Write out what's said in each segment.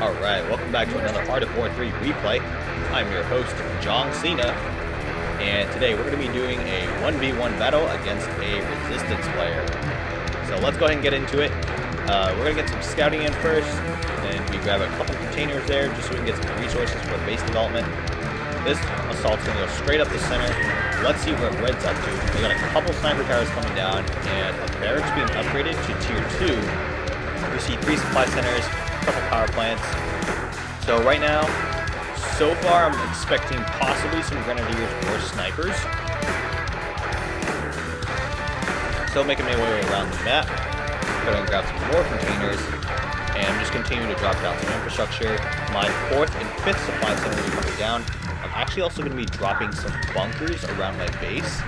Alright, welcome back to another Art of War 3 replay. I'm your host, John Cena, and today we're going to be doing a 1v1 battle against a resistance player. So let's go ahead and get into it. We're going to get some scouting in first, and we grab a couple containers there just so we can get some resources for base development. This assault's going to go straight up the center. Let's see what Red's up to. We got a couple sniper towers coming down, and a barracks being upgraded to tier 2. We see 3 supply centers, couple power plants. So right now, so far I'm expecting possibly some grenadiers or snipers. Still making my way around the map. I'm going to grab some more containers and I'm just continuing to drop down some infrastructure. My 4th and 5th supply centers are coming down. I'm actually also going to be dropping some bunkers around my base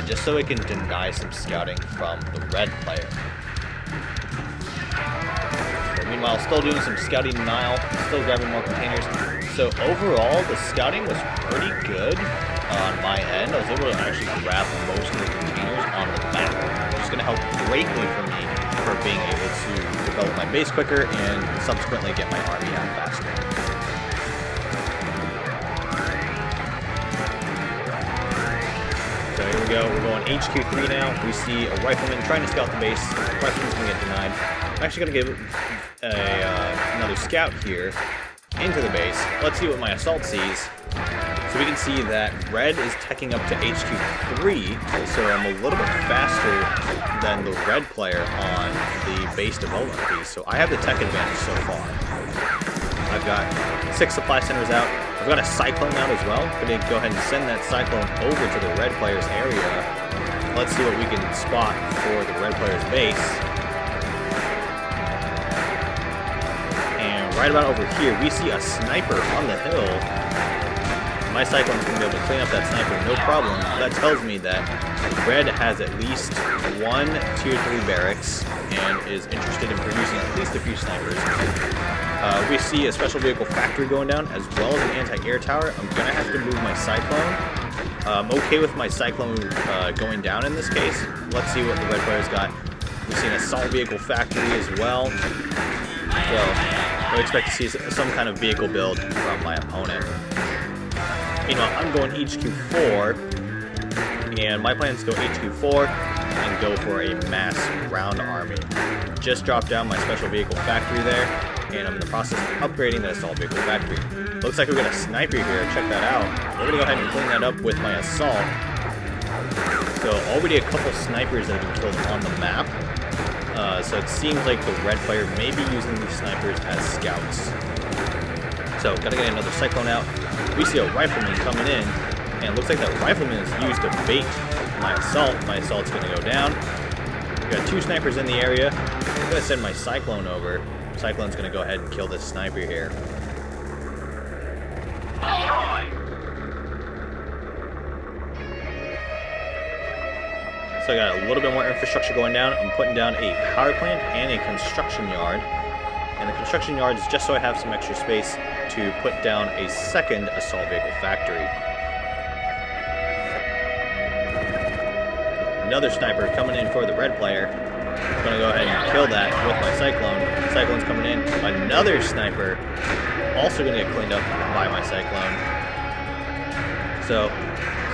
just so it can deny some scouting from the red player. Meanwhile, still doing some scouting denial, still grabbing more containers. So overall, the scouting was pretty good on my end. I was able to actually grab most of the containers on the map, which is going to help greatly for me for being able to develop my base quicker and subsequently get my army out faster. So here we go, we're going HQ3 now. We see a rifleman trying to scout the base. The rifleman's going to get denied. I'm actually going to give another scout here into the base. Let's see what my assault sees. So we can see that red is teching up to HQ3, so I'm a little bit faster than the red player on the base development piece. So I have the tech advantage so far. I've got 6 supply centers out. I've got a cyclone out as well. I'm going to go ahead and send that cyclone over to the red player's area. Let's see what we can spot for the red player's base. Right about over here, we see a sniper on the hill. My cyclone's going to be able to clean up that sniper, no problem. That tells me that red has at least 1 tier 3 barracks and is interested in producing at least a few snipers. We see a special vehicle factory going down as well as an anti-air tower. I'm going to have to move my cyclone. I'm okay with my cyclone going down in this case. Let's see what the red player's got. We see an assault vehicle factory as well. I would expect to see some kind of vehicle build from my opponent. Meanwhile, I'm going HQ4, and my plan is to go HQ4 and go for a mass ground army. Just dropped down my special vehicle factory there, and I'm in the process of upgrading the assault vehicle factory. Looks like we've got a sniper here, check that out. We're going to go ahead and clean that up with my assault. So already a couple snipers that have been killed on the map. So it seems like the red player may be using these snipers as scouts. So gotta get another cyclone out. We see a rifleman coming in, and it looks like that rifleman is used to bait my assault. My assault's gonna go down. We got 2 snipers in the area. I'm gonna send my cyclone over. Cyclone's gonna go ahead and kill this sniper here. So I got a little bit more infrastructure going down. I'm putting down a power plant and a construction yard. And the construction yard is just so I have some extra space to put down a second assault vehicle factory. Another sniper coming in for the red player. I'm going to go ahead and kill that with my cyclone. Cyclone's coming in. Another sniper also going to get cleaned up by my cyclone. So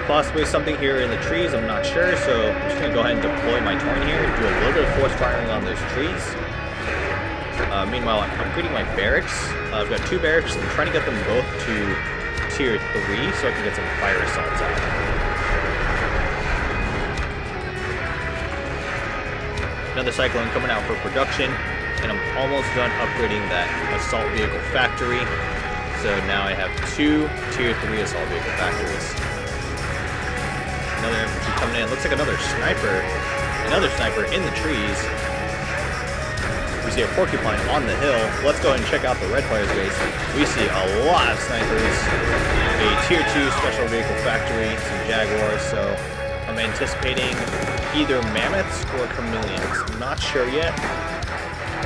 possibly something here in the trees, I'm not sure, so I'm just going to go ahead and deploy my torn here, do a little bit of force firing on those trees. Meanwhile, I'm upgrading my barracks. I've got 2 barracks, I'm trying to get them both to tier 3 so I can get some fire assaults out. Another cyclone coming out for production, and I'm almost done upgrading that assault vehicle factory. So now I have 2 tier 3 assault vehicle factories. Another infantry coming in. Looks like another sniper in the trees. We see a porcupine on the hill. Let's go ahead and check out the red player's base. We see a lot of snipers, a tier 2 special vehicle factory, some Jaguars, so I'm anticipating either mammoths or chameleons. I'm not sure yet,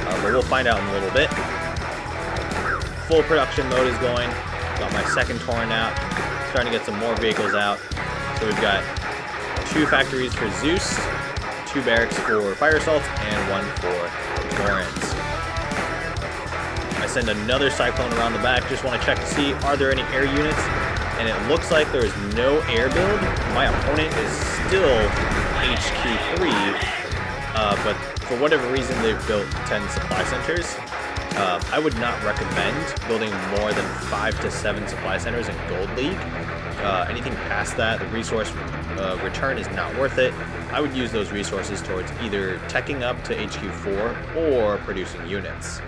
but we'll find out in a little bit. Full production mode is going. Got my second torrent out. Starting to get some more vehicles out. So we've got 2 factories for Zeus, 2 barracks for fire assaults, and 1 for torrents. My send another Cyclone around the back. Just want to check to see, are there any air units? And it looks like there is no air build. My opponent is still HQ3, but for whatever reason they've built 10 supply centers. I would not recommend building more than 5 to 7 supply centers in Gold League. Anything past that, the resource return is not worth it. I would use those resources towards either teching up to HQ4 or producing units.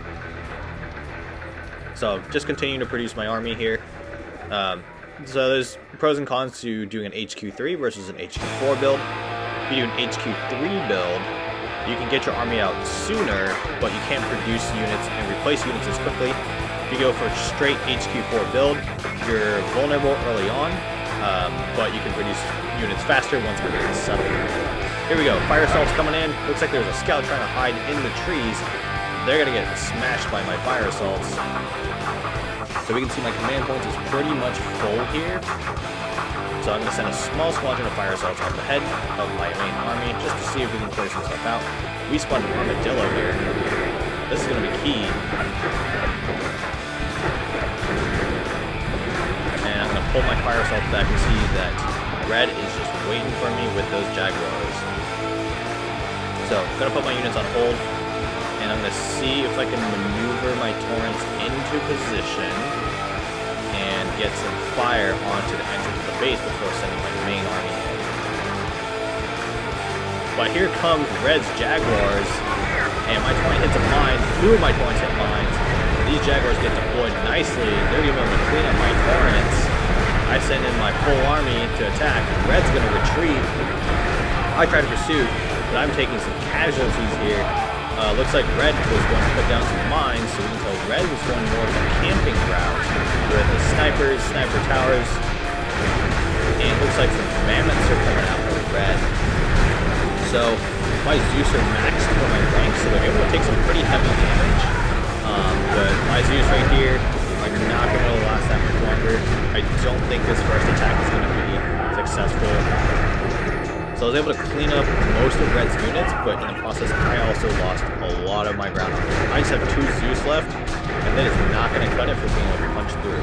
So just continuing to produce my army here. So there's pros and cons to doing an HQ3 versus an HQ4 build. If you do an HQ3 build, you can get your army out sooner, but you can't produce units and replace units as quickly. If you go for a straight HQ4 build, you're vulnerable early on, but you can produce units faster once everything's settled. Here we go, fire assault's coming in. Looks like there's a scout trying to hide in the trees. They're gonna get smashed by my fire assaults. So we can see my command points is pretty much full here. So I'm going to send a small squadron of fire assaults off the head of my main army just to see if we can clear some stuff out. We spawned an armadillo here. This is going to be key. And I'm going to pull my fire assaults back and see that red is just waiting for me with those Jaguars. So I'm going to put my units on hold. And I'm going to see if I can maneuver my torrents into position and get some fire onto the entrance of the base before sending my main army in. But here comes Red's Jaguars, and my torrent hits a mine. 2 of my torrents hit mines. These Jaguars get deployed nicely. They're able to clean up my torrents. I send in my full army to attack. Red's going to retreat. I try to pursue, but I'm taking some casualties here. Looks like Red was going to put down some mines, so we can tell Red was going more of a camping route with the snipers, sniper towers, and it looks like some mammoths are coming out for Red. So my Zeus are maxed for my rank, so they're able to take some pretty heavy damage. But my Zeus right here are not going to last that much longer. I don't think this first attack is going to be successful. So I was able to clean up most of Red's units, but in the process, I also lost a lot of my ground army. I just have 2 Zeus left, and that is not going to cut it for being able to punch through.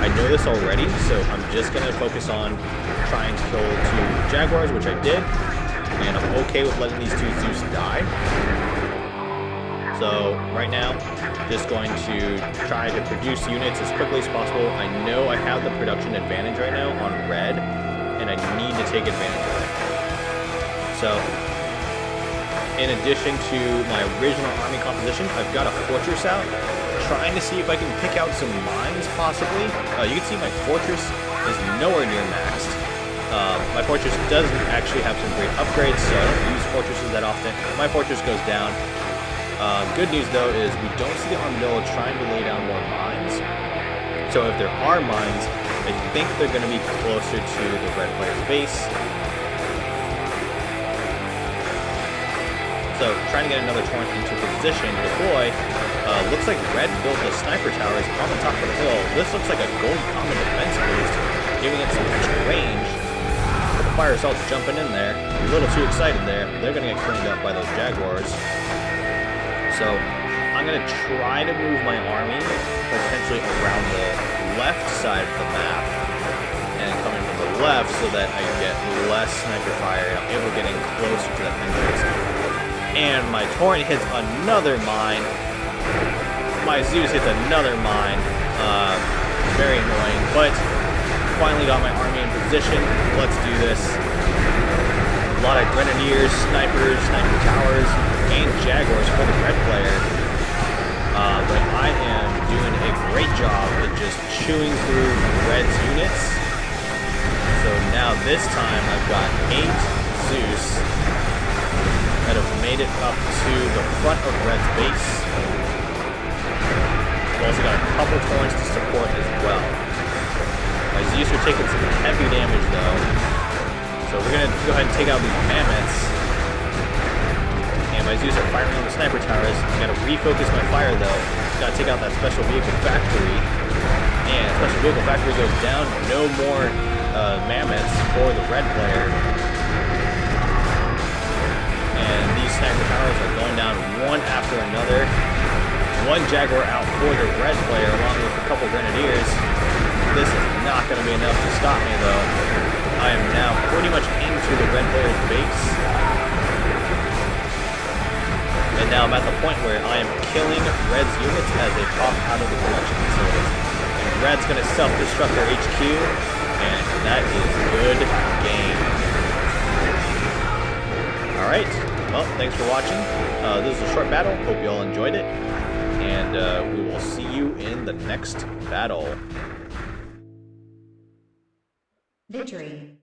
I know this already, so I'm just going to focus on trying to kill 2 Jaguars, which I did, and I'm okay with letting these 2 Zeus die. So right now, just going to try to produce units as quickly as possible. I know I have the production advantage right now on Red, and I need to take advantage of it. So, in addition to my original army composition, I've got a fortress out, trying to see if I can pick out some mines, possibly. You can see my fortress is nowhere near maxed. My fortress does actually have some great upgrades, so I don't use fortresses that often. My fortress goes down. Good news, though, is we don't see the armadillo trying to lay down more mines. So if there are mines, I think they're going to be closer to the red player's base. So, trying to get another torrent into position to deploy. Looks like Red built the sniper towers on the top of the hill. This looks like a gold common defense boost, giving it some extra range. But the fire assault's jumping in there. A little too excited there. They're going to get cleaned up by those Jaguars. So, I'm going to try to move my army potentially around the left side of the map and coming from the left so that I get less sniper fire and I'm able to get in closer to that entrance. And my torrent hits another mine. My Zeus hits another mine. Very annoying, but finally got my army in position. Let's do this. A lot of grenadiers, snipers, sniper towers, and Jaguars for the red player. But I am doing a great job at just chewing through Red's units. So now this time I've got 8 Zeus that have made it up to the front of Red's base. I've also got a couple torrents to support as well. My Zeus are taking some heavy damage though. So we're going to go ahead and take out these mammoths. And my Zeus are firing on the sniper towers. I've got to refocus my fire though. Got to take out that special vehicle factory. And special vehicle factory goes down. No more mammoths for the red player. And these sniper towers are going down one after another. one Jaguar out for the red player along with a couple grenadiers. This is not going to be enough to stop me though. I am now pretty much into the red player's base. And now I'm at the point where I am killing red's units as they pop out of the production facilities. And red's going to self-destruct their HQ, and that is good game. Alright, well, thanks for watching. This is a short battle. Hope you all enjoyed it. And we will see you in the next battle. Victory.